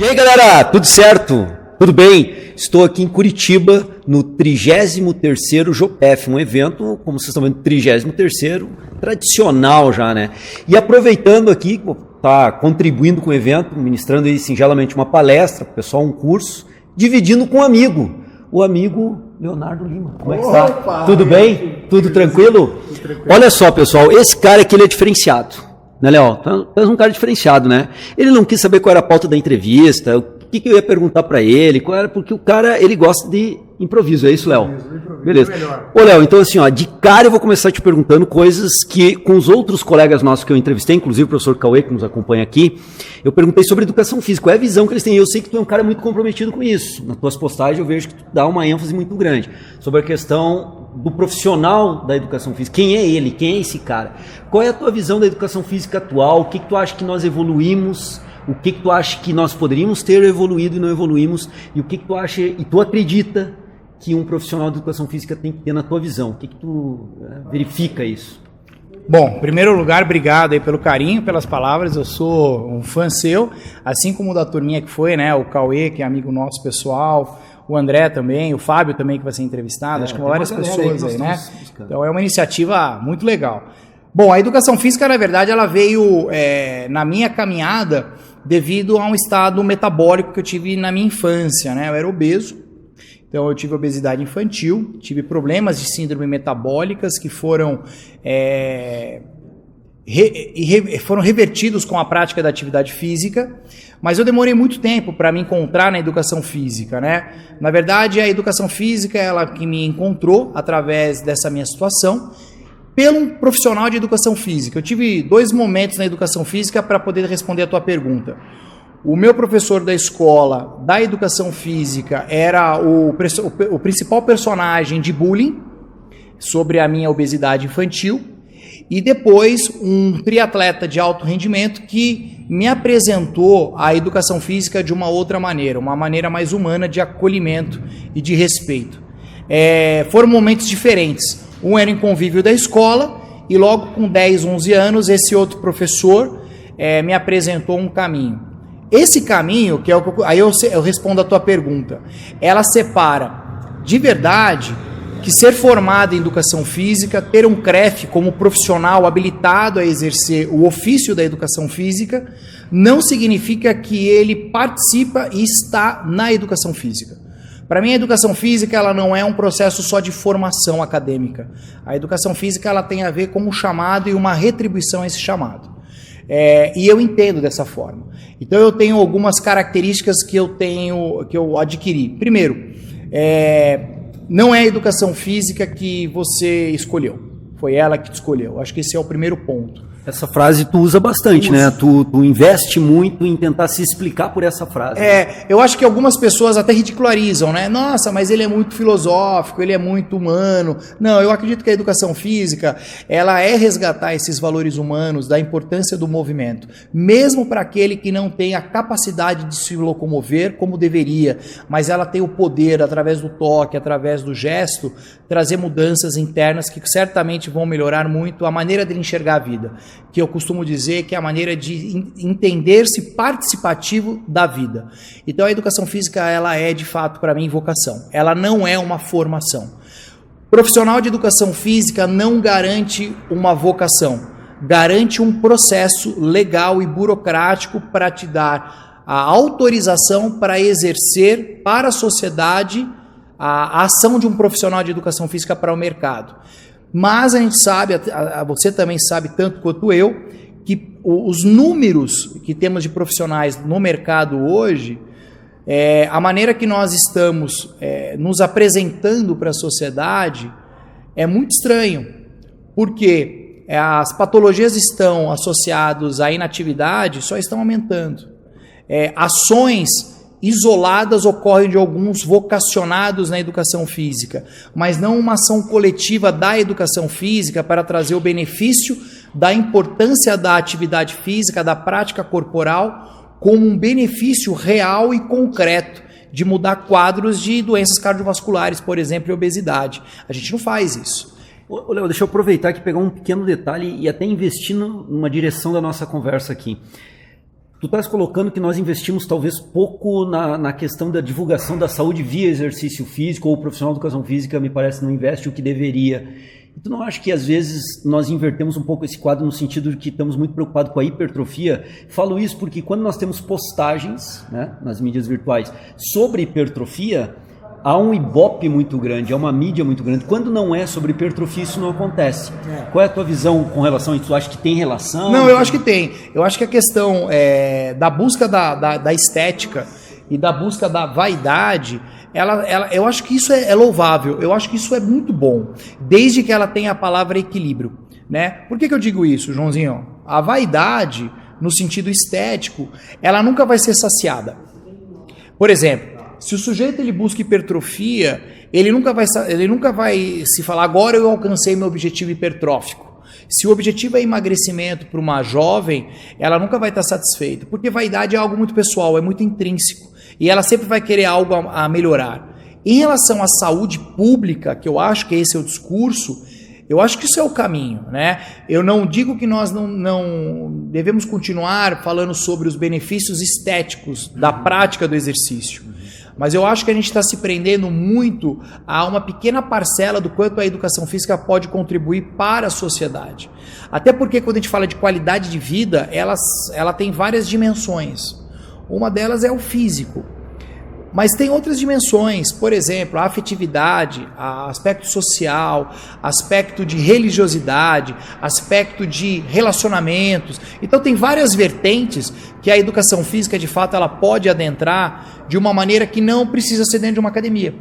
E aí, galera, tudo certo? Tudo bem? Estou aqui em Curitiba, no 33º JOPEF, um evento, como vocês estão vendo, 33º, tradicional já, né? E aproveitando aqui, tá contribuindo com o evento, ministrando aí singelamente uma palestra, pessoal, um curso, dividindo com um amigo, o amigo Leonardo Lima. Como é que está? Opa, tudo bem? Tudo tranquilo? Tudo tranquilo. Olha só, pessoal, esse cara aqui ele é diferenciado. Né, Léo? Tu és um cara diferenciado, né? Ele não quis saber qual era a pauta da entrevista, o que eu ia perguntar para ele, qual era, porque o cara, ele gosta de improviso, é isso, Léo? Beleza. Ô, Léo, então assim, ó, de cara eu vou começar te perguntando coisas que com os outros colegas nossos que eu entrevistei, inclusive o professor Cauê, que nos acompanha aqui, eu perguntei sobre educação física, qual é a visão que eles têm? Eu sei que tu é um cara muito comprometido com isso. Nas tuas postagens eu vejo que tu dá uma ênfase muito grande sobre a questão do profissional da educação física. Quem é ele? Quem é esse cara? Qual é a tua visão da educação física atual? O que tu acha que nós evoluímos? O que tu acha que nós poderíamos ter evoluído e não evoluímos? E o que tu acha e tu acredita que um profissional de educação física tem que ter na tua visão? O que tu verifica isso? Bom, em primeiro lugar, obrigado aí pelo carinho, pelas palavras. Eu sou um fã seu, assim como o da turminha que foi, né? O Cauê, que é amigo nosso pessoal, o André também, o Fábio também, que vai ser entrevistado, acho que várias pessoas aí, né? Então é uma iniciativa muito legal. Bom, a educação física, na verdade, ela veio na minha caminhada devido a um estado metabólico que eu tive na minha infância, né? Eu era obeso, então eu tive obesidade infantil, tive problemas de síndrome metabólicas que foram revertidos com a prática da atividade física, mas eu demorei muito tempo para me encontrar na educação física, né? Na verdade, a educação física é ela que me encontrou através dessa minha situação, pelo profissional de educação física. Eu tive 2 momentos na educação física para poder responder a tua pergunta. O meu professor da escola da educação física era o principal personagem de bullying sobre a minha obesidade infantil, e depois um triatleta de alto rendimento que me apresentou a educação física de uma outra maneira, uma maneira mais humana de acolhimento e de respeito. Foram momentos diferentes. Um era em convívio da escola e logo com 10, 11 anos, esse outro professor me apresentou um caminho. Esse caminho, que é o que aí eu respondo a tua pergunta, ela separa de verdade que ser formado em educação física, ter um CREF como profissional habilitado a exercer o ofício da educação física, não significa que ele participa e está na educação física. Para mim, a educação física ela não é um processo só de formação acadêmica. A educação física ela tem a ver com um chamado e uma retribuição a esse chamado. E eu entendo dessa forma. Então, eu tenho algumas características que eu adquiri. Primeiro, não é a educação física que você escolheu. Foi ela que te escolheu. Acho que esse é o primeiro ponto. Essa frase tu usa bastante, né? Tu investe muito em tentar se explicar por essa frase. Eu acho que algumas pessoas até ridicularizam, né? Nossa, mas ele é muito filosófico, ele é muito humano. Não, eu acredito que a educação física, ela é resgatar esses valores humanos, da importância do movimento. Mesmo para aquele que não tem a capacidade de se locomover como deveria, mas ela tem o poder, através do toque, através do gesto, trazer mudanças internas que certamente vão melhorar muito a maneira de enxergar a vida. Que eu costumo dizer que é a maneira de entender-se participativo da vida. Então a educação física ela é de fato para mim vocação, ela não é uma formação. Profissional de educação física não garante uma vocação, garante um processo legal e burocrático para te dar a autorização para exercer para a sociedade a ação de um profissional de educação física para o mercado. Mas a gente sabe, você também sabe tanto quanto eu, que os números que temos de profissionais no mercado hoje, a maneira que nós estamos nos apresentando para a sociedade é muito estranho, porque as patologias estão associadas à inatividade só estão aumentando. Ações isoladas ocorrem de alguns vocacionados na educação física, mas não uma ação coletiva da educação física para trazer o benefício da importância da atividade física, da prática corporal, como um benefício real e concreto de mudar quadros de doenças cardiovasculares, por exemplo, e obesidade. A gente não faz isso. Ô, Léo, deixa eu aproveitar e pegar um pequeno detalhe e até investir numa direção da nossa conversa aqui. Tu estás colocando que nós investimos talvez pouco na questão da divulgação da saúde via exercício físico, ou o profissional de educação física, me parece, não investe o que deveria. E tu não acha que às vezes nós invertemos um pouco esse quadro no sentido de que estamos muito preocupados com a hipertrofia? Falo isso porque quando nós temos postagens, né, nas mídias virtuais sobre hipertrofia, há um ibope muito grande, há uma mídia muito grande. Quando não é sobre hipertrofia, isso não acontece. Qual é a tua visão com relação a isso? Tu acha que tem relação? Não, eu acho que tem. Eu acho que a questão da busca da estética e da busca da vaidade, eu acho que isso é louvável, eu acho que isso é muito bom, desde que ela tenha a palavra equilíbrio, né? Por que eu digo isso, Joãozinho? A vaidade, no sentido estético, ela nunca vai ser saciada. Por exemplo, se o sujeito ele busca hipertrofia, ele nunca vai se falar, agora eu alcancei meu objetivo hipertrófico. Se o objetivo é emagrecimento para uma jovem, ela nunca vai estar satisfeita, porque vaidade é algo muito pessoal, é muito intrínseco, e ela sempre vai querer algo a melhorar. Em relação à saúde pública, que eu acho que esse é o discurso, eu acho que isso é o caminho, né? Eu não digo que nós não devemos continuar falando sobre os benefícios estéticos da prática do exercício, mas eu acho que a gente está se prendendo muito a uma pequena parcela do quanto a educação física pode contribuir para a sociedade. Até porque quando a gente fala de qualidade de vida, ela tem várias dimensões. Uma delas é o físico, mas tem outras dimensões, por exemplo, a afetividade, aspecto social, aspecto de religiosidade, aspecto de relacionamentos. Então tem várias vertentes que a educação física, de fato, ela pode adentrar de uma maneira que não precisa ser dentro de uma academia.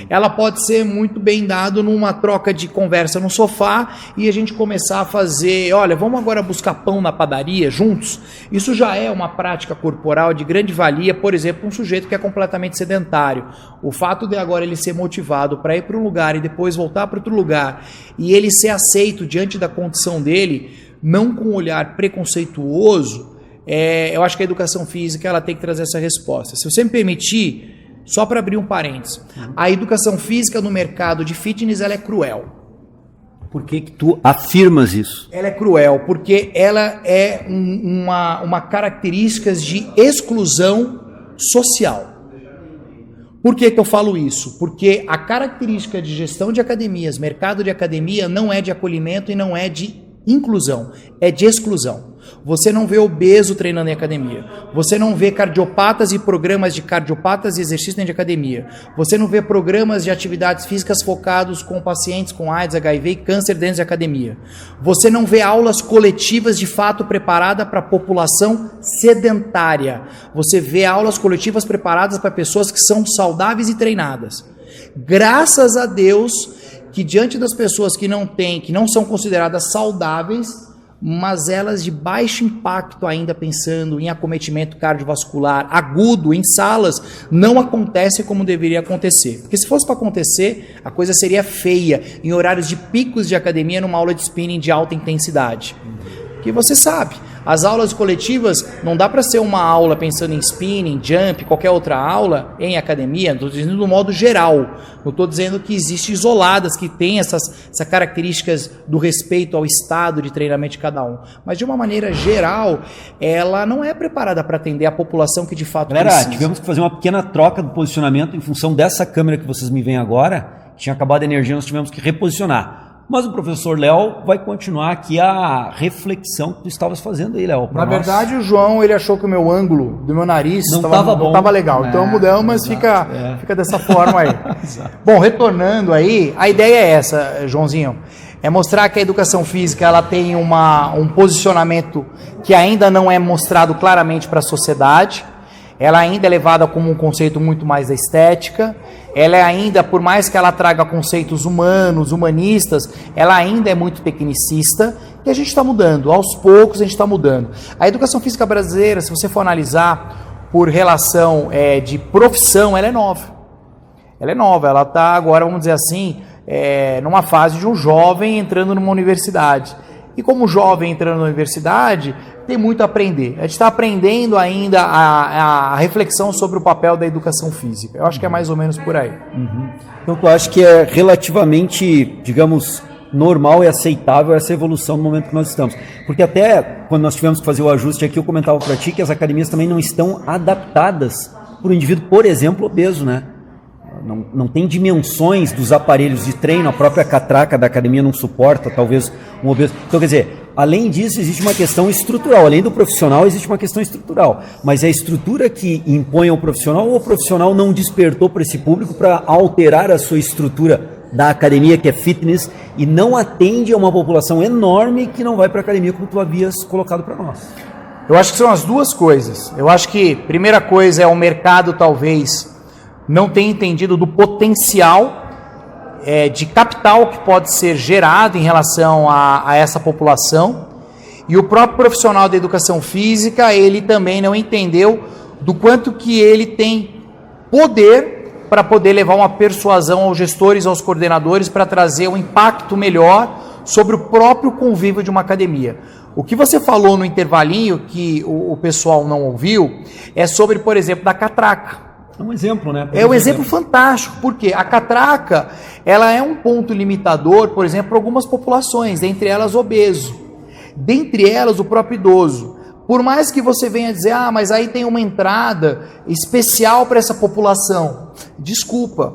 Ela pode ser muito bem dado numa troca de conversa no sofá e a gente começar a fazer, olha, vamos agora buscar pão na padaria juntos. Isso já é uma prática corporal de grande valia, por exemplo, um sujeito que é completamente sedentário. O fato de agora ele ser motivado para ir para um lugar e depois voltar para outro lugar e ele ser aceito diante da condição dele, não com um olhar preconceituoso, eu acho que a educação física ela tem que trazer essa resposta. Se você me permitir, só para abrir um parênteses, a educação física no mercado de fitness ela é cruel. Por que tu afirmas isso? Ela é cruel porque ela é uma característica de exclusão social. Por que eu falo isso? Porque a característica de gestão de academias, mercado de academia, não é de acolhimento e não é de inclusão, é de exclusão. Você não vê obeso treinando em academia. Você não vê cardiopatas e programas de cardiopatas e exercício dentro de academia. Você não vê programas de atividades físicas focados com pacientes com AIDS, HIV e câncer dentro de academia. Você não vê aulas coletivas de fato preparadas para a população sedentária. Você vê aulas coletivas preparadas para pessoas que são saudáveis e treinadas. Graças a Deus que diante das pessoas que não são consideradas saudáveis, mas elas de baixo impacto ainda pensando em acometimento cardiovascular agudo em salas, não acontece como deveria acontecer. Porque se fosse para acontecer, a coisa seria feia em horários de picos de academia numa aula de spinning de alta intensidade. Porque você sabe, as aulas coletivas não dá para ser uma aula pensando em spinning, jump, qualquer outra aula em academia, estou dizendo do modo geral, não estou dizendo que existem isoladas que têm essas características do respeito ao estado de treinamento de cada um, mas de uma maneira geral, ela não é preparada para atender a população que de fato precisa. Tivemos que fazer uma pequena troca do posicionamento em função dessa câmera que vocês me veem agora, tinha acabado a energia, nós tivemos que reposicionar. Mas o professor Léo vai continuar aqui a reflexão que tu estavas fazendo aí, Léo. Na verdade, o João ele achou que o meu ângulo do meu nariz não estava legal. Então mudamos, mas fica dessa forma aí. Bom, retornando aí, a ideia é essa, Joãozinho. É mostrar que a educação física ela tem um posicionamento que ainda não é mostrado claramente para a sociedade. Ela ainda é levada como um conceito muito mais da estética. Ela é ainda, por mais que ela traga conceitos humanos, humanistas, ela ainda é muito tecnicista e a gente está mudando. Aos poucos a gente está mudando. A educação física brasileira, se você for analisar por relação de profissão, ela é nova. Ela é nova, ela está agora, vamos dizer assim, numa fase de um jovem entrando numa universidade. E como jovem entrando na universidade, tem muito a aprender. A gente está aprendendo ainda a reflexão sobre o papel da educação física. Eu acho que é mais ou menos por aí. Então, tu acha que é relativamente, digamos, normal e aceitável essa evolução no momento que nós estamos. Porque até quando nós tivemos que fazer o ajuste aqui, eu comentava para ti que as academias também não estão adaptadas para o indivíduo, por exemplo, obeso, né? Não tem dimensões dos aparelhos de treino, a própria catraca da academia não suporta, talvez um obeso. Então, quer dizer, além disso, existe uma questão estrutural. Além do profissional, existe uma questão estrutural. Mas é a estrutura que impõe ao profissional ou o profissional não despertou para esse público para alterar a sua estrutura da academia, que é fitness, e não atende a uma população enorme que não vai para a academia como tu havias colocado para nós? Eu acho que são as duas coisas. Eu acho que, primeira coisa, é o mercado talvez não tenha entendido do potencial de capital que pode ser gerado em relação a essa população, e o próprio profissional da educação física, ele também não entendeu do quanto que ele tem poder para poder levar uma persuasão aos gestores, aos coordenadores, para trazer um impacto melhor sobre o próprio convívio de uma academia. O que você falou no intervalinho, que o pessoal não ouviu, é sobre, por exemplo, da catraca. É um exemplo, né? É um exemplo fantástico, porque a catraca, ela é um ponto limitador, por exemplo, para algumas populações, dentre elas obeso, dentre elas o próprio idoso. Por mais que você venha dizer, mas aí tem uma entrada especial para essa população. Desculpa,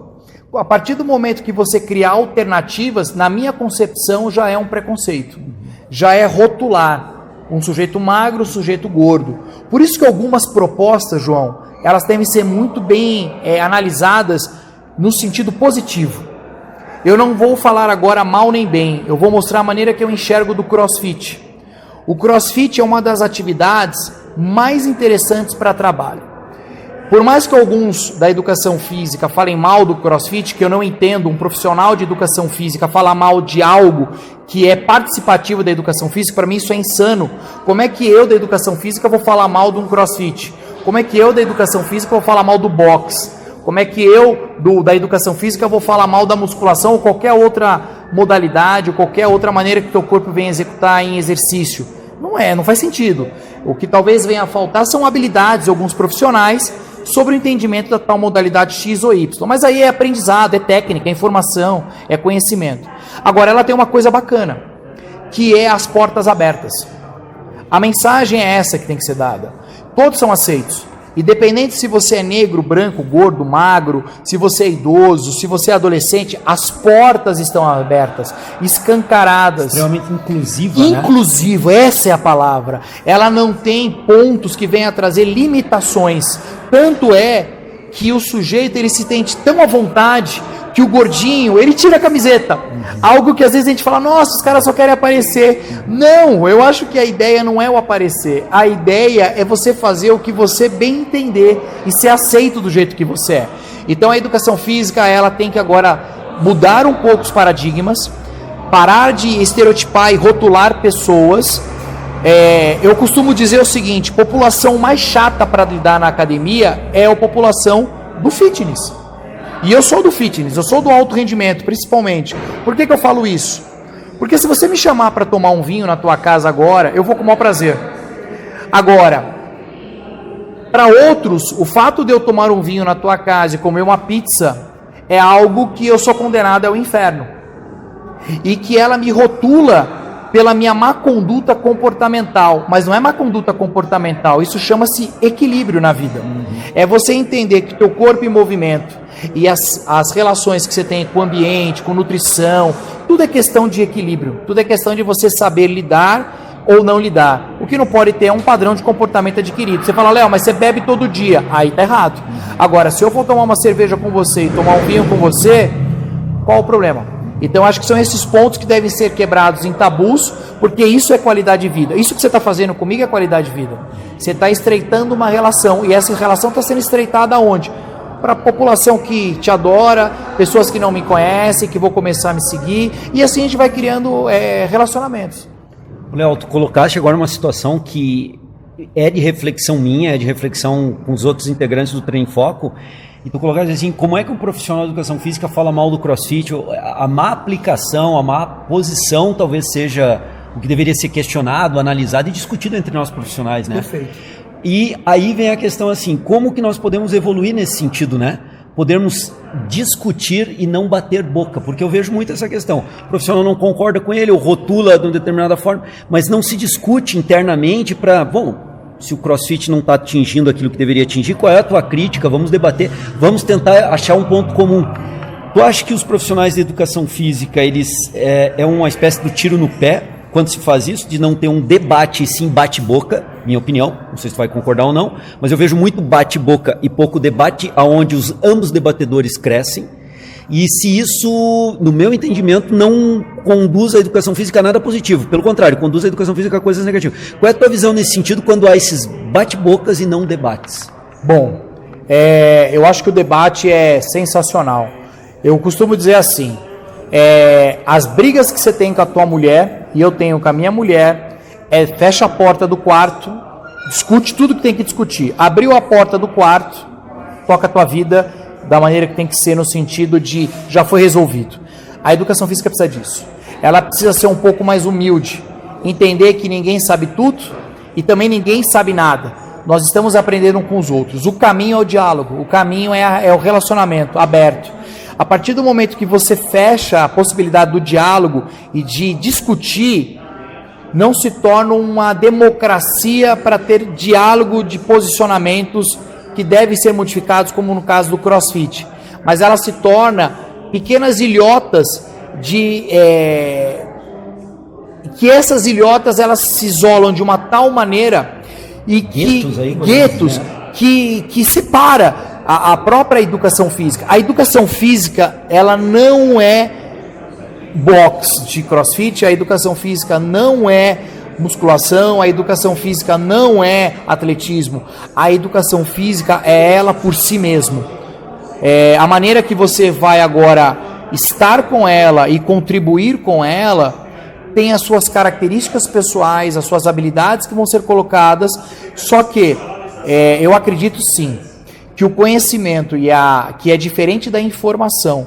a partir do momento que você criar alternativas, na minha concepção já é um preconceito, já é rotular um sujeito magro, um sujeito gordo. Por isso que algumas propostas, João, elas devem ser muito bem analisadas no sentido positivo. Eu não vou falar agora mal nem bem, eu vou mostrar a maneira que eu enxergo do CrossFit. O CrossFit é uma das atividades mais interessantes para trabalho. Por mais que alguns da educação física falem mal do CrossFit, que eu não entendo um profissional de educação física falar mal de algo que é participativo da educação física, para mim isso é insano. Como é que eu da educação física vou falar mal de um CrossFit? Como é que eu da educação física vou falar mal do boxe? Como é que eu da educação física vou falar mal da musculação ou qualquer outra modalidade, ou qualquer outra maneira que o teu corpo venha executar em exercício? Não faz sentido. O que talvez venha a faltar são habilidades de alguns profissionais sobre o entendimento da tal modalidade X ou Y. Mas aí é aprendizado, é técnica, é informação, é conhecimento. Agora ela tem uma coisa bacana, que é as portas abertas. A mensagem é essa que tem que ser dada. Todos são aceitos. Independente se você é negro, branco, gordo, magro, se você é idoso, se você é adolescente, as portas estão abertas, escancaradas. Extremamente inclusiva, Inclusivo, né? Essa é a palavra. Ela não tem pontos que venham a trazer limitações. Tanto é que o sujeito ele se sente tão à vontade que o gordinho, ele tira a camiseta. Algo que às vezes a gente fala, nossa, os caras só querem aparecer. Não, eu acho que a ideia não é o aparecer. A ideia é você fazer o que você bem entender e ser aceito do jeito que você é. Então a educação física, ela tem que agora mudar um pouco os paradigmas, parar de estereotipar e rotular pessoas. Eu costumo dizer o seguinte, população mais chata para lidar na academia é a população do fitness. E eu sou do fitness, eu sou do alto rendimento, principalmente. Por que eu falo isso? Porque se você me chamar para tomar um vinho na tua casa agora, eu vou com o maior prazer. Agora, para outros, o fato de eu tomar um vinho na tua casa e comer uma pizza é algo que eu sou condenado ao inferno. E que ela me rotula pela minha má conduta comportamental. Mas não é má conduta comportamental, isso chama-se equilíbrio na vida. É você entender que teu corpo em movimento e as relações que você tem com o ambiente, com nutrição, tudo é questão de equilíbrio, tudo é questão de você saber lidar ou não lidar. O que não pode ter é um padrão de comportamento adquirido. Você fala, Léo, mas você bebe todo dia, aí tá errado. Agora, se eu for tomar uma cerveja com você e tomar um vinho com você, qual o problema? Então acho que são esses pontos que devem ser quebrados em tabus, porque isso é qualidade de vida. Isso que você está fazendo comigo é qualidade de vida. Você está estreitando uma relação, e essa relação está sendo estreitada aonde? Para a população que te adora, pessoas que não me conhecem, que vão começar a me seguir, e assim a gente vai criando relacionamentos. Léo, tu colocaste agora uma situação que é de reflexão minha, é de reflexão com os outros integrantes do Treino em Foco, e tu colocaste assim, como é que um profissional de educação física fala mal do CrossFit? A má aplicação, a má posição talvez seja o que deveria ser questionado, analisado e discutido entre nós profissionais, né? Perfeito. E aí vem a questão assim, como que nós podemos evoluir nesse sentido, né? podermos discutir e não bater boca, porque eu vejo muito essa questão. O profissional não concorda com ele, ou rotula de uma determinada forma, mas não se discute internamente para, bom, se o CrossFit não está atingindo aquilo que deveria atingir, qual é a tua crítica? Vamos debater, vamos tentar achar um ponto comum. Tu acha que os profissionais de educação física, eles é uma espécie do tiro no pé quando se faz isso, de não ter um debate e sim bate-boca, minha opinião, não sei se tu vai concordar ou não, mas eu vejo muito bate-boca e pouco debate, aonde ambos debatedores crescem, e se isso, no meu entendimento, não conduz a educação física a nada positivo, pelo contrário, conduz a educação física a coisas negativas. Qual é a tua visão nesse sentido quando há esses bate-bocas e não debates? Bom, eu acho que o debate é sensacional. Eu costumo dizer assim, as brigas que você tem com a tua mulher, e eu tenho com a minha mulher, fecha a porta do quarto, discute tudo que tem que discutir. Abriu a porta do quarto, toca a tua vida da maneira que tem que ser, no sentido de já foi resolvido. A educação física precisa disso. Ela precisa ser um pouco mais humilde, entender que ninguém sabe tudo e também ninguém sabe nada. Nós estamos aprendendo com os outros. O caminho é o diálogo, o caminho é o relacionamento aberto. A partir do momento que você fecha a possibilidade do diálogo e de discutir, não se torna uma democracia para ter diálogo de posicionamentos que devem ser modificados, como no caso do CrossFit. Mas ela se torna pequenas ilhotas que essas ilhotas elas se isolam de uma tal maneira e guetos que separa a própria educação física. A educação física, ela não é boxe de CrossFit, a educação física não é musculação, a educação física não é atletismo. A educação física é ela por si mesmo. A maneira que você vai agora estar com ela e contribuir com ela tem as suas características pessoais, as suas habilidades que vão ser colocadas, só que eu acredito sim que o conhecimento que é diferente da informação,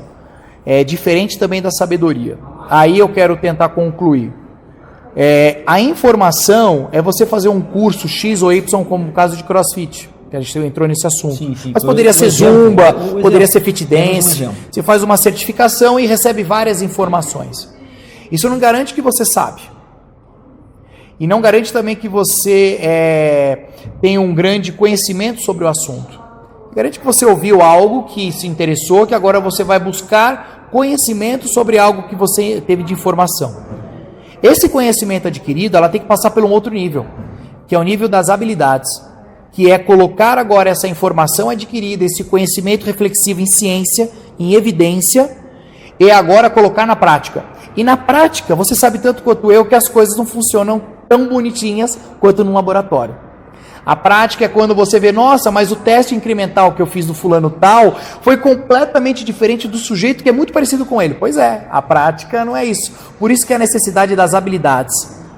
é diferente também da sabedoria. Aí eu quero tentar concluir. A informação é você fazer um curso X ou Y, como no caso de CrossFit, que a gente entrou nesse assunto. Sim, mas poderia ser Zumba, poderia ser Fit Dance. Você faz uma certificação e recebe várias informações. Isso não garante que você sabe. E não garante também que você tenha um grande conhecimento sobre o assunto. Garante que você ouviu algo que se interessou, que agora você vai buscar conhecimento sobre algo que você teve de informação. Esse conhecimento adquirido, ela tem que passar por um outro nível, que é o nível das habilidades, que é colocar agora essa informação adquirida, esse conhecimento reflexivo em ciência, em evidência, e agora colocar na prática. E na prática, você sabe tanto quanto eu que as coisas não funcionam tão bonitinhas quanto num laboratório. A prática é quando você vê, nossa, mas o teste incremental que eu fiz do fulano tal foi completamente diferente do sujeito que é muito parecido com ele. Pois é, a prática não é isso. Por isso que é a necessidade das habilidades,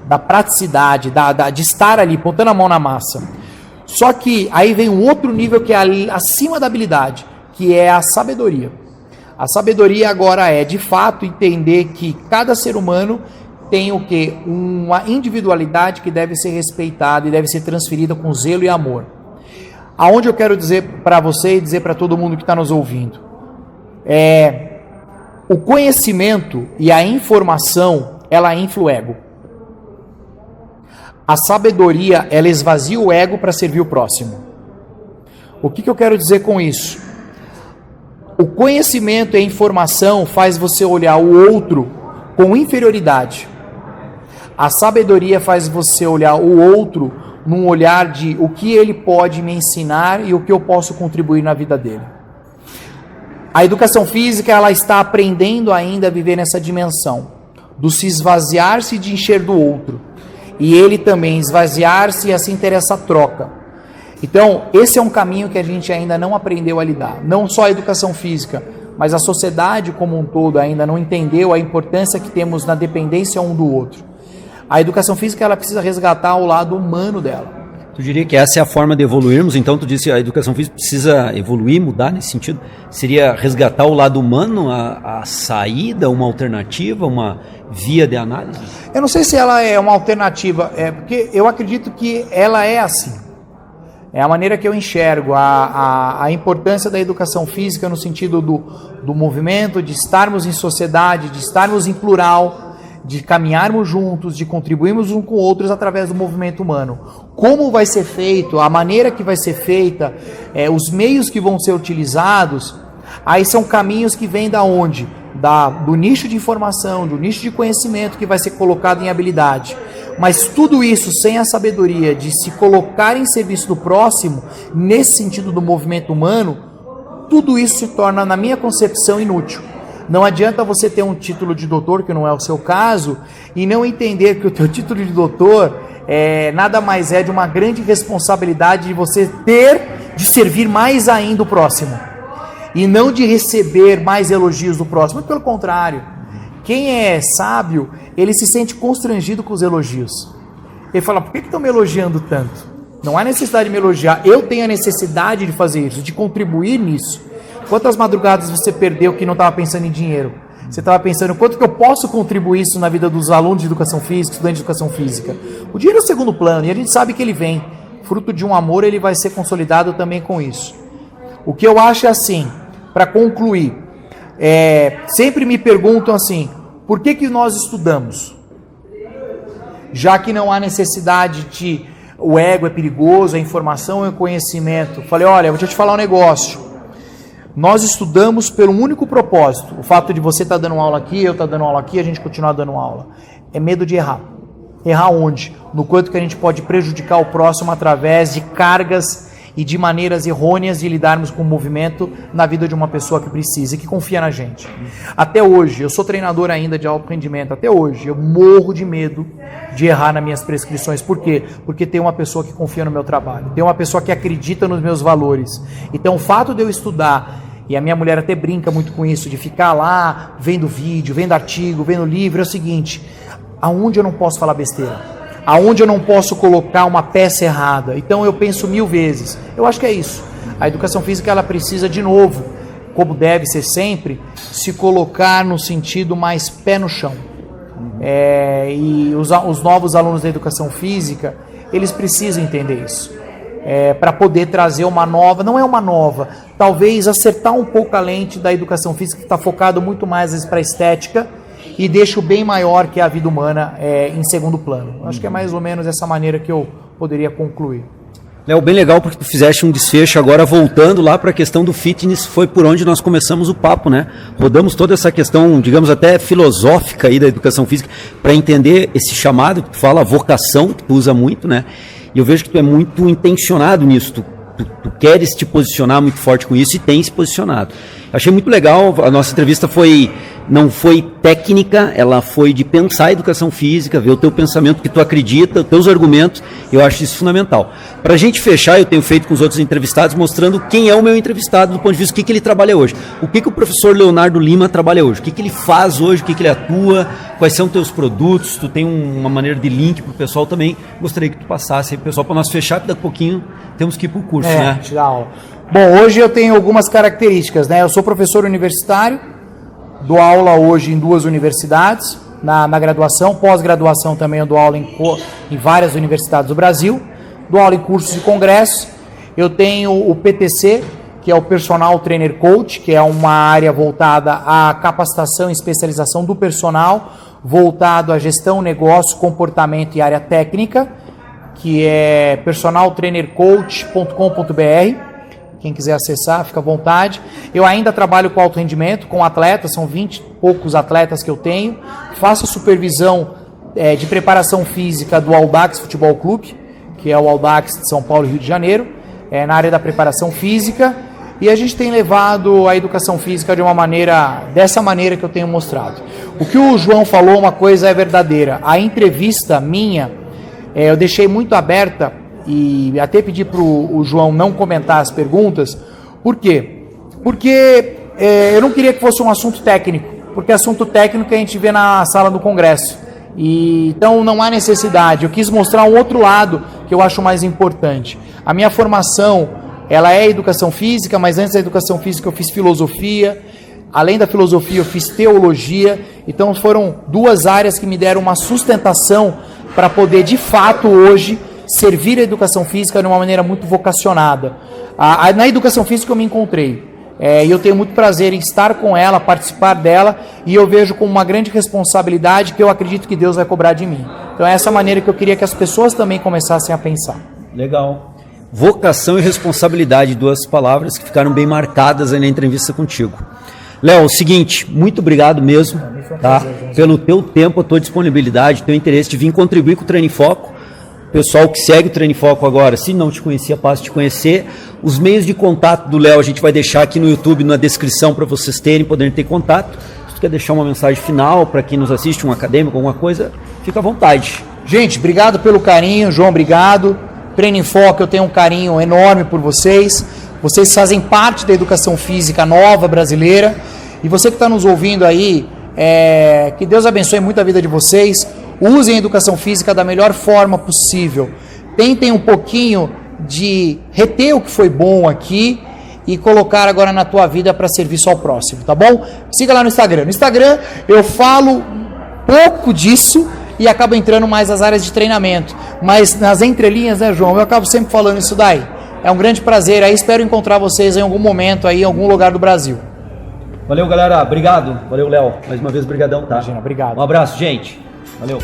da praticidade, de estar ali, pontando a mão na massa. Só que aí vem um outro nível que é ali, acima da habilidade, que é a sabedoria. A sabedoria agora é, de fato, entender que cada ser humano tem o quê? Uma individualidade que deve ser respeitada e deve ser transferida com zelo e amor. Aonde eu quero dizer para você e dizer para todo mundo que está nos ouvindo, o conhecimento e a informação, ela infla o ego. A sabedoria, ela esvazia o ego para servir o próximo. O que eu quero dizer com isso? O conhecimento e a informação faz você olhar o outro com inferioridade. A sabedoria faz você olhar o outro num olhar de o que ele pode me ensinar e o que eu posso contribuir na vida dele. A educação física, ela está aprendendo ainda a viver nessa dimensão do se esvaziar-se e de encher do outro. E ele também esvaziar-se e assim ter essa troca. Então, esse é um caminho que a gente ainda não aprendeu a lidar. Não só a educação física, mas a sociedade como um todo ainda não entendeu a importância que temos na dependência um do outro. A educação física, ela precisa resgatar o lado humano dela. Tu diria que essa é a forma de evoluirmos? Então tu disse que a educação física precisa evoluir, mudar nesse sentido? Seria resgatar o lado humano, a saída, uma alternativa, uma via de análise? Eu não sei se ela é uma alternativa, porque eu acredito que ela é assim. É a maneira que eu enxergo a importância da educação física no sentido do movimento, de estarmos em sociedade, de estarmos em plural, de caminharmos juntos, de contribuirmos uns com outros através do movimento humano. Como vai ser feito, a maneira que vai ser feita, os meios que vão ser utilizados, aí são caminhos que vêm da onde? Do nicho de informação, do nicho de conhecimento que vai ser colocado em habilidade. Mas tudo isso sem a sabedoria de se colocar em serviço do próximo, nesse sentido do movimento humano, tudo isso se torna, na minha concepção, inútil. Não adianta você ter um título de doutor, que não é o seu caso, e não entender que o teu título de doutor nada mais é de uma grande responsabilidade de você de servir mais ainda o próximo. E não de receber mais elogios do próximo, pelo contrário. Quem é sábio, ele se sente constrangido com os elogios. Ele fala, por que estão me elogiando tanto? Não há necessidade de me elogiar, eu tenho a necessidade de fazer isso, de contribuir nisso. Quantas madrugadas você perdeu que não estava pensando em dinheiro? Você estava pensando, quanto que eu posso contribuir isso na vida dos alunos de educação física, estudantes de educação física? O dinheiro é o segundo plano, e a gente sabe que ele vem. Fruto de um amor, ele vai ser consolidado também com isso. O que eu acho é assim, para concluir, sempre me perguntam assim, por que nós estudamos? Já que não há necessidade de... O ego é perigoso, a informação é o conhecimento. Falei, olha, deixa eu te falar um negócio. Nós estudamos pelo único propósito. O fato de você estar dando aula aqui, eu estar dando aula aqui, a gente continuar dando aula. É medo de errar. Errar onde? No quanto que a gente pode prejudicar o próximo através de cargas e de maneiras errôneas de lidarmos com o movimento na vida de uma pessoa que precisa e que confia na gente. Até hoje, eu sou treinador ainda de alto rendimento, até hoje eu morro de medo de errar nas minhas prescrições. Por quê? Porque tem uma pessoa que confia no meu trabalho, tem uma pessoa que acredita nos meus valores. Então o fato de eu estudar, e a minha mulher até brinca muito com isso, de ficar lá vendo vídeo, vendo artigo, vendo livro, é o seguinte, aonde eu não posso falar besteira? Aonde eu não posso colocar uma peça errada? Então eu penso 1000 vezes. Eu acho que é isso. A educação física ela precisa de novo, como deve ser sempre, se colocar no sentido mais pé no chão. E os novos alunos da educação física, eles precisam entender isso. Para poder trazer uma nova, não é uma nova, talvez acertar um pouco a lente da educação física, que está focado muito mais para a estética, e deixa o bem maior que é a vida humana em segundo plano. Acho que é mais ou menos essa maneira que eu poderia concluir. Léo, bem legal porque tu fizeste um desfecho agora voltando lá para a questão do fitness, foi por onde nós começamos o papo, né? Rodamos toda essa questão, digamos até filosófica aí da educação física para entender esse chamado que tu fala, a vocação, que tu usa muito, né? E eu vejo que tu é muito intencionado nisso, tu queres te posicionar muito forte com isso e tem se posicionado. Achei muito legal, a nossa entrevista não foi técnica, ela foi de pensar a educação física, ver o teu pensamento, que tu acredita, os teus argumentos, eu acho isso fundamental. Para a gente fechar, eu tenho feito com os outros entrevistados, mostrando quem é o meu entrevistado do ponto de vista do que ele trabalha hoje. O que o professor Leonardo Lima trabalha hoje, o que ele faz hoje, o que ele atua, quais são teus produtos, tu tem uma maneira de link para o pessoal também, gostaria que tu passasse aí, pessoal, para nós fechar, porque daqui a pouquinho temos que ir para o curso, né? Tirar aula. Bom, hoje eu tenho algumas características, né? Eu sou professor universitário, dou aula hoje em 2 universidades, na graduação, pós-graduação também eu dou aula em várias universidades do Brasil, dou aula em cursos e congressos. Eu tenho o PTC, que é o Personal Trainer Coach, que é uma área voltada à capacitação e especialização do personal, voltado à gestão, negócio, comportamento e área técnica, que é personaltrainercoach.com.br. Quem quiser acessar, fica à vontade. Eu ainda trabalho com alto rendimento, com atletas, são 20 e poucos atletas que eu tenho. Faço supervisão de preparação física do Audax Futebol Clube, que é o Audax de São Paulo e Rio de Janeiro, na área da preparação física. E a gente tem levado a educação física dessa maneira que eu tenho mostrado. O que o João falou, uma coisa é verdadeira. A entrevista minha, eu deixei muito aberta, e até pedi para o João não comentar as perguntas. Por quê? Porque eu não queria que fosse um assunto técnico, porque assunto técnico a gente vê na sala do congresso. Então não há necessidade. Eu quis mostrar um outro lado que eu acho mais importante. A minha formação, ela é educação física, mas antes da educação física eu fiz filosofia. Além da filosofia eu fiz teologia. Então foram 2 áreas que me deram uma sustentação para poder de fato hoje servir a educação física de uma maneira muito vocacionada. Na educação física eu me encontrei. E eu tenho muito prazer em estar com ela, participar dela, e eu vejo como uma grande responsabilidade que eu acredito que Deus vai cobrar de mim. Então é essa maneira que eu queria que as pessoas também começassem a pensar. Legal. Vocação e responsabilidade, duas palavras que ficaram bem marcadas aí na entrevista contigo. Léo, o seguinte, muito obrigado mesmo, tá? Pelo teu tempo, a tua disponibilidade, teu interesse de vir contribuir com o Treino em Foco. Pessoal que segue o Treino em Foco agora, se não te conhecia, passo a te conhecer. Os meios de contato do Léo a gente vai deixar aqui no YouTube, na descrição, para vocês poderem ter contato. Se tu quer deixar uma mensagem final para quem nos assiste, um acadêmico, alguma coisa, fica à vontade. Gente, obrigado pelo carinho, João, obrigado. Treino em Foco, eu tenho um carinho enorme por vocês. Vocês fazem parte da educação física nova brasileira. E você que está nos ouvindo aí, que Deus abençoe muito a vida de vocês. Usem a educação física da melhor forma possível. Tentem um pouquinho de reter o que foi bom aqui e colocar agora na tua vida para serviço ao próximo, tá bom? Siga lá no Instagram. No Instagram eu falo pouco disso e acabo entrando mais nas áreas de treinamento. Mas nas entrelinhas, né, João? Eu acabo sempre falando isso daí. É um grande prazer. Aí espero encontrar vocês em algum momento aí, em algum lugar do Brasil. Valeu, galera. Obrigado. Valeu, Léo. Mais uma vez, brigadão, tá? Imagina, obrigado. Um abraço, gente. Valeu.